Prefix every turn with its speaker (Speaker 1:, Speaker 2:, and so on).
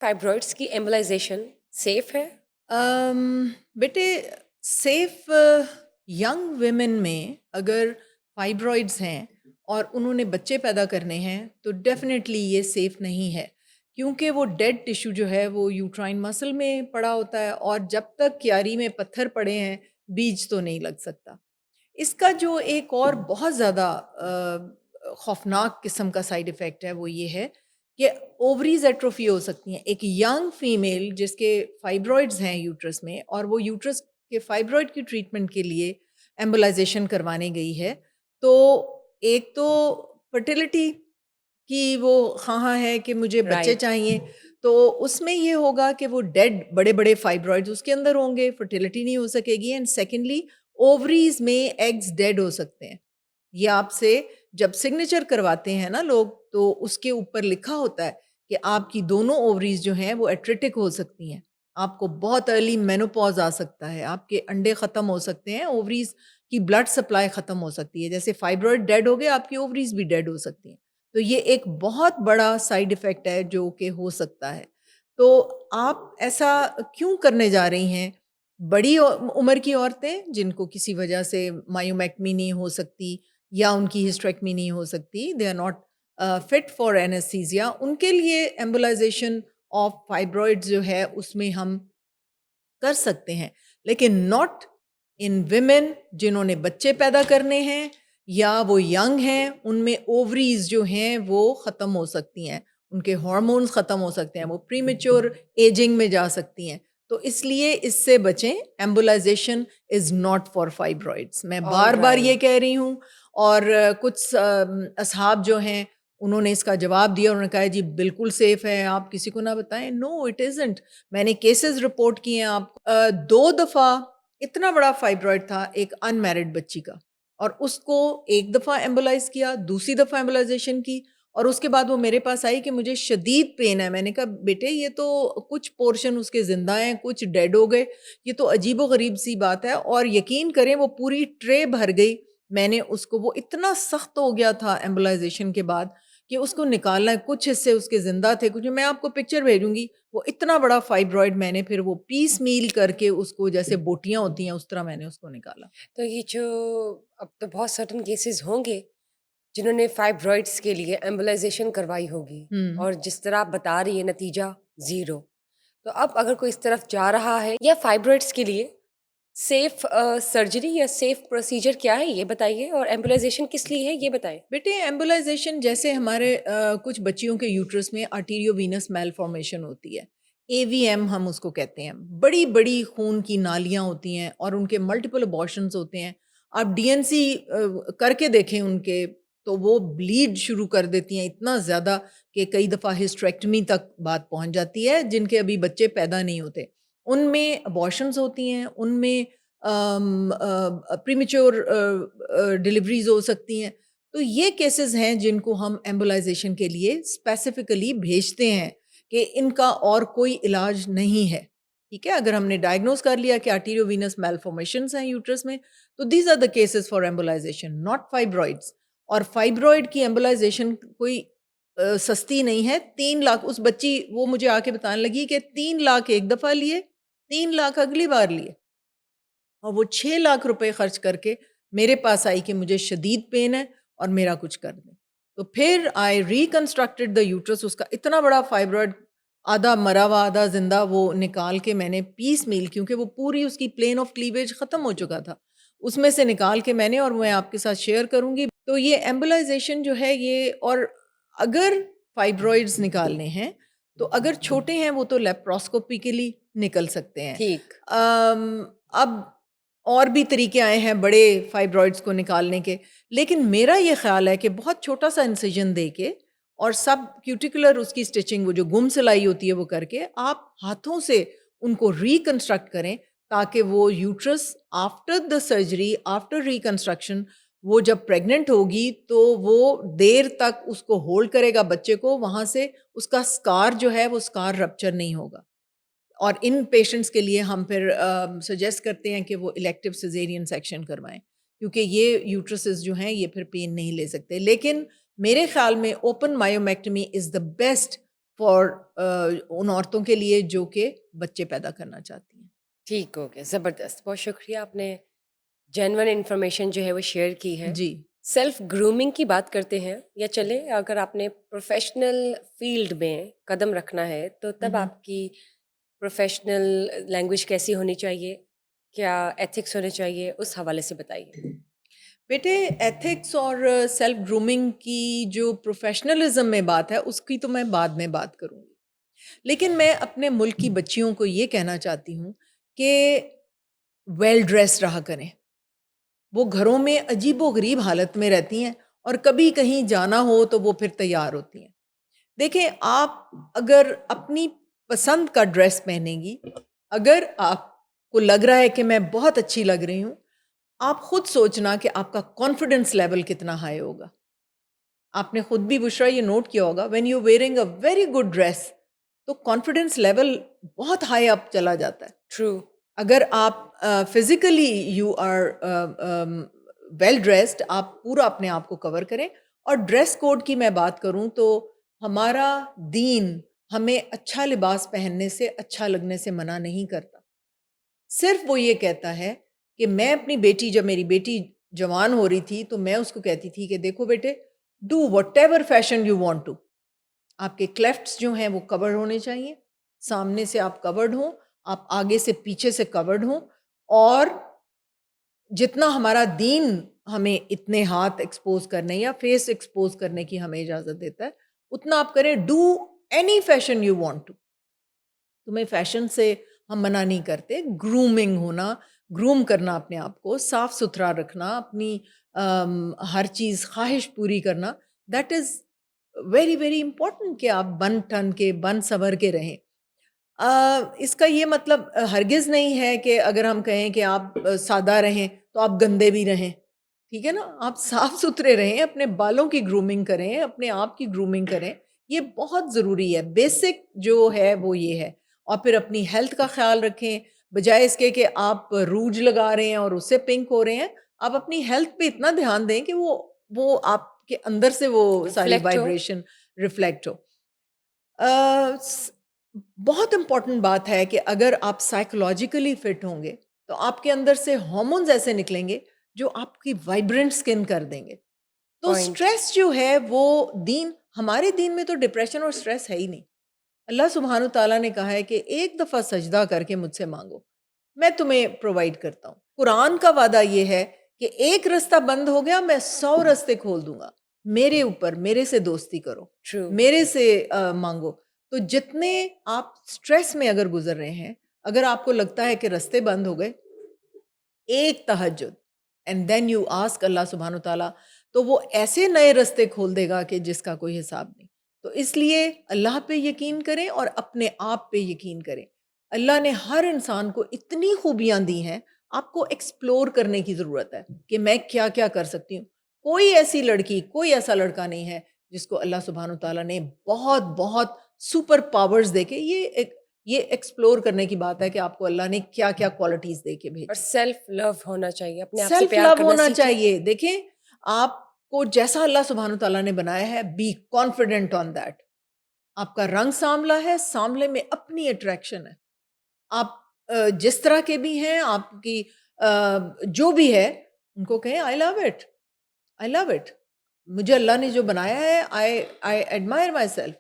Speaker 1: Fibroids की embolisation safe है?
Speaker 2: बेटे, सेफ यंग विमेन में अगर फाइब्रॉइड्स हैं और उन्होंने बच्चे पैदा करने हैं तो डेफिनेटली ये सेफ नहीं है, क्योंकि वो डेड टिश्यू जो है वो यूट्राइन मसल में पड़ा होता है और जब तक क्यारी में पत्थर पड़े हैं बीज तो नहीं लग सकता। इसका जो एक और बहुत ज़्यादा खौफनाक किस्म का साइड इफ़ेक्ट है वो ये है कि ओवरीज एट्रोफी हो सकती हैं। एक यंग फीमेल जिसके फाइब्रॉइड्स हैं यूट्रस में और वो यूट्रस के फाइब्रॉइड की ट्रीटमेंट के लिए एम्बोलाइजेशन करवाने गई है, तो एक तो फर्टिलिटी कि वो हाँ है कि मुझे बच्चे
Speaker 1: राइट।
Speaker 2: चाहिए, तो उसमें ये होगा कि वो डेड बड़े-बड़े फाइब्रॉइड्स उसके अंदर होंगे, फर्टिलिटी नहीं हो सकेगी एंड सेकेंडली ओवरीज़ में एग्स डेड हो सकते हैं। ये आपसे जब सिग्नेचर करवाते हैं ना लोग, तो उसके ऊपर लिखा होता है कि आपकी दोनों ओवरीज़ जो हैं वो एट्रिटिक हो सकती हैं। आपको बहुत अर्ली मेनोपॉज़ आ सकता है, आपके अंडे ख़त्म हो सकते हैं, ओवरीज़ की ब्लड सप्लाई ख़त्म हो सकती है। जैसे फाइब्रॉइड डेड हो गए, आपकी ओवरीज़ भी डेड हो सकती हैं। तो ये एक बहुत बड़ा साइड इफ़ेक्ट है जो कि हो सकता है। तो आप ऐसा क्यों करने जा रही हैं? बड़ी उम्र की औरतें जिनको किसी वजह से मायोमेक्टमी नहीं हो सकती या उनकी हिस्टेरेक्टमी नहीं हो सकती, they are not fit for anaesthesia, उनके लिए एम्बोलाइजेशन ऑफ फाइब्रॉइड्स जो है उसमें हम कर सकते हैं, लेकिन नॉट इन विमेन जिन्होंने बच्चे पैदा करने हैं या वो यंग हैं, उनमें ओवरीज जो हैं वो ख़त्म हो सकती हैं, उनके हार्मोन्स ख़त्म हो सकते हैं, वो प्रीमेच्योर एजिंग में जा सकती हैं। तो इसलिए इससे बचें। Embolisation is not for fibroids, मैं बार बार ये
Speaker 1: ऑलराइट।
Speaker 2: कह रही हूँ। और कुछ असहाब जो हैं उन्होंने इसका जवाब दिया, उन्होंने कहा जी बिल्कुल सेफ है, आप किसी को ना बताएं। No, it isn't. मैंने केसेस रिपोर्ट किए हैं आप 2 दफ़ा इतना बड़ा फाइब्रॉइड था एक अनमैरिड बच्ची का, और उसको एक दफ़ा एम्बोलाइज़ किया, दूसरी दफ़ा एम्बोलाइज़ेशन की और उसके बाद वो मेरे पास आई कि मुझे शदीद पेन है। मैंने कहा बेटे ये तो कुछ पोर्शन उसके ज़िंदा हैं, कुछ डेड हो गए, ये तो अजीबो-गरीब सी बात है। और यकीन करें वो पूरी ट्रे भर गई। मैंने उसको, वो इतना सख्त हो गया था एम्बोलाइज़ेशन के बाद कि उसको निकालना है, कुछ हिस्से उसके ज़िंदा थे, कुछ मैं आपको पिक्चर भेजूँगी। वो इतना बड़ा फाइब्रॉइड मैंने फिर वो पीस मील करके उसको जैसे बोटियाँ होती हैं उस तरह मैंने उसको निकाला।
Speaker 1: तो ये जो अब तो बहुत सर्टेन केसेस होंगे जिन्होंने फाइब्रॉइड्स के लिए एम्बोलाइजेशन करवाई होगी,
Speaker 2: हुँ।
Speaker 1: और जिस तरह आप बता रही है नतीजा ज़ीरो। तो अब अगर कोई इस तरफ जा रहा है या फाइब्रॉइड्स के लिए सेफ सर्जरी या सेफ प्रोसीजर क्या है ये बताइए, और एम्बोलाइजेशन किस लिए है ये बताएं।
Speaker 2: बेटे, एम्बोलाइजेशन जैसे हमारे कुछ बच्चियों के यूट्रस में आर्टीरियोवीनस मेलफॉर्मेशन होती है, एवीएम हम उसको कहते हैं। बड़ी-बड़ी खून की नालियाँ होती हैं और उनके मल्टीपल अबॉर्शंस होते हैं। आप डीएनसी करके देखें उनके, तो वो ब्लीड शुरू कर देती हैं इतना ज़्यादा कि कई दफ़ा हिस्टेरेक्टमी तक बात पहुँच जाती है, जिनके अभी बच्चे पैदा नहीं होते। उनमें अबॉर्शंस होती हैं, उनमें प्रीमेच्योर डिलीवरीज़ हो सकती हैं। तो ये केसेस हैं जिनको हम एम्बोलाइजेशन के लिए स्पेसिफिकली भेजते हैं कि इनका और कोई इलाज नहीं है। ठीक है? अगर हमने डायग्नोज़ कर लिया कि आर्टेरियोवेनस मेलफॉर्मेशंस हैं यूट्रस में, तो these are the cases for embolisation, not fibroids. और फाइब्रॉइड की एम्बोलाइजेशन कोई सस्ती नहीं है। 3 लाख, उस बच्ची वो मुझे आके बताने लगी कि 3 लाख एक दफ़ा लिए, 3 लाख अगली बार लिए। और वो 6 लाख रुपए खर्च करके मेरे पास आई कि मुझे शदीद पेन है और मेरा कुछ कर दें। तो फिर आई रिकंस्ट्रक्टेड द यूट्रस, उसका इतना बड़ा फाइब्रॉइड, आधा मरा हुआ आधा ज़िंदा, वो निकाल के मैंने पीस मील, क्योंकि वो पूरी उसकी प्लेन ऑफ क्लीवेज ख़त्म हो चुका था, उसमें से निकाल के मैंने, और मैं आपके साथ शेयर करूँगी। तो ये एम्बोलाइज़ेशन जो है ये, और अगर फाइब्रॉइड्स निकालने हैं, तो अगर छोटे हैं वो तो लेप्रोस्कोपिकली निकल सकते हैं।
Speaker 1: ठीक।
Speaker 2: अब और भी तरीके आए हैं बड़े फाइब्रॉइड्स को निकालने के, लेकिन मेरा ये ख़्याल है कि बहुत छोटा-सा इंसिजन दे के और सब क्यूटिकुलर उसकी स्टिचिंग, वो जो गुम सिलाई होती है वो करके, आप हाथों से उनको रिकंस्ट्रक्ट करें, ताकि वो uterus after the surgery, after reconstruction, वो जब प्रेग्नेंट होगी तो वो देर तक उसको होल्ड करेगा बच्चे को, वहाँ से उसका स्कार जो है वो स्कार रप्चर नहीं होगा। और इन पेशेंट्स के लिए हम फिर सजेस्ट करते हैं कि वो इलेक्टिव सिज़ेरियन सेक्शन करवाएं, क्योंकि ये यूट्रसेस जो हैं ये फिर पेन नहीं ले सकते। लेकिन मेरे ख्याल में open myomectomy is the best for उन औरतों के लिए जो कि बच्चे पैदा करना चाहती हैं।
Speaker 1: ठीक हो गया, ज़बरदस्त। बहुत शुक्रिया, आपने जेन्युइन इन्फॉर्मेशन जो है वो शेयर की है।
Speaker 2: जी।
Speaker 1: सेल्फ ग्रूमिंग की बात करते हैं, या चले अगर आपने प्रोफेशनल फील्ड में कदम रखना है तो तब आपकी प्रोफेशनल लैंग्वेज कैसी होनी चाहिए, क्या एथिक्स होने चाहिए, उस हवाले से बताइए।
Speaker 2: बेटे, एथिक्स और सेल्फ ग्रूमिंग की जो प्रोफेशनलिज्म में बात है उसकी तो मैं बाद में बात करूँगी। लेकिन मैं अपने मुल्क की बच्चियों को ये कहना चाहती हूँ कि वेल ड्रेस्ड रहा करें। वो घरों में अजीबो-गरीब हालत में रहती हैं और कभी कहीं जाना हो तो वो फिर तैयार होती हैं। देखें, आप अगर अपनी पसंद का ड्रेस पहनेंगी, अगर आपको लग रहा है कि मैं बहुत अच्छी लग रही हूँ, आप खुद सोचना कि आपका कॉन्फिडेंस लेवल कितना हाई होगा। आपने खुद भी बुशरा ये नोट किया होगा, when you wearing a very good dress तो कॉन्फिडेंस लेवल बहुत हाई अप चला जाता है।
Speaker 1: ट्रू।
Speaker 2: अगर आप physically you are well dressed, आप पूरा अपने आप को कवर करें। और ड्रेस कोड की मैं बात करूं तो हमारा दीन हमें अच्छा लिबास पहनने से, अच्छा लगने से मना नहीं करता। सिर्फ वो ये कहता है कि मैं अपनी बेटी, जब मेरी बेटी जवान हो रही थी तो मैं उसको कहती थी कि देखो बेटे, do whatever fashion you want to. आपके क्लेफ्ट्स जो हैं वो कवर्ड होने चाहिए, सामने से आप कवर्ड हों, आप आगे से पीछे से कवर्ड हों, और जितना हमारा दीन हमें इतने हाथ एक्सपोज करने या फेस एक्सपोज करने की हमें इजाज़त देता है, उतना आप करें। Do any fashion you want to. तुम्हें फैशन से हम मना नहीं करते। ग्रूमिंग होना, ग्रूम करना, अपने आप को साफ सुथरा रखना, अपनी हर चीज़ ख्वाहिश पूरी करना, that is very very important कि आप बन ठन के, बन संवर के रहें। इसका ये मतलब हरगिज़ नहीं है कि अगर हम कहें कि आप सादा रहें तो आप गंदे भी रहें। ठीक है ना? आप साफ सुथरे रहें, अपने बालों की ग्रूमिंग करें, अपने आप की ग्रूमिंग करें। ये बहुत ज़रूरी है। बेसिक जो है वो ये है। और फिर अपनी हेल्थ का ख़्याल रखें, बजाय इसके कि आप रूज लगा रहे हैं और उससे पिंक हो रहे हैं, आप अपनी हेल्थ पे इतना ध्यान दें कि वो आपके अंदर से वो सारी
Speaker 1: रिफ्लेक्ट हो।
Speaker 2: वाइब्रेशन रिफ्लेक्ट हो। अ, स बहुत इम्पोर्टेंट बात है कि अगर आप साइकोलॉजिकली फिट होंगे, तो आपके अंदर से हॉर्मोन्स ऐसे निकलेंगे जो आपकी वाइब्रेंट स्किन कर देंगे। तो
Speaker 1: पॉइंट।
Speaker 2: स्ट्रेस जो है वो हमारे दीन में तो डिप्रेशन और स्ट्रेस है ही नहीं। अल्लाह सुब्हान तआला ने कहा है कि एक दफ़ा सजदा करके मुझसे मांगो, मैं तुम्हें प्रोवाइड करता हूँ। कुरान का वादा ये है कि एक रास्ता बंद हो गया, मैं 100 रास्ते खोल दूंगा। मेरे ऊपर, मेरे से दोस्ती करो,
Speaker 1: ट्रू।
Speaker 2: मेरे से मांगो। तो जितने आप स्ट्रेस में अगर गुजर रहे हैं, अगर आपको लगता है कि रास्ते बंद हो गए, एक तहज्जुद एंड देन यू आस्क अल्लाह सुब्हान तआला, तो वो ऐसे नए रास्ते खोल देगा कि जिसका कोई हिसाब नहीं। तो इसलिए अल्लाह पे यकीन करें और अपने आप पे यकीन करें। अल्लाह ने हर इंसान को इतनी खूबियां दी हैं, आपको एक्सप्लोर करने की ज़रूरत है कि मैं क्या-क्या कर सकती हूँ। कोई ऐसी लड़की, कोई ऐसा लड़का नहीं है जिसको अल्लाह सुब्हान तआला ने बहुत-बहुत सुपर पावर्स देके, ये एक्सप्लोर करने की बात है कि आपको अल्लाह ने क्या-क्या क्वालिटीज़ दे के
Speaker 1: और
Speaker 2: भेजी।
Speaker 1: सेल्फ लव होना चाहिए, अपने आप से
Speaker 2: सेल्फ
Speaker 1: प्यार
Speaker 2: लव
Speaker 1: करना
Speaker 2: होना
Speaker 1: सीखें।
Speaker 2: चाहिए। देखें, आपको जैसा अल्लाह सुब्हान तआला ने बनाया है, बी कॉन्फिडेंट ऑन दैट। आपका रंग सांवला है, सांवले में अपनी अट्रैक्शन है। आप जिस तरह के भी हैं, आपकी जो भी है, उनको कहें I love it, I love it. मुझे अल्लाह ने जो बनाया है, आई आई एडमायर माई सेल्फ।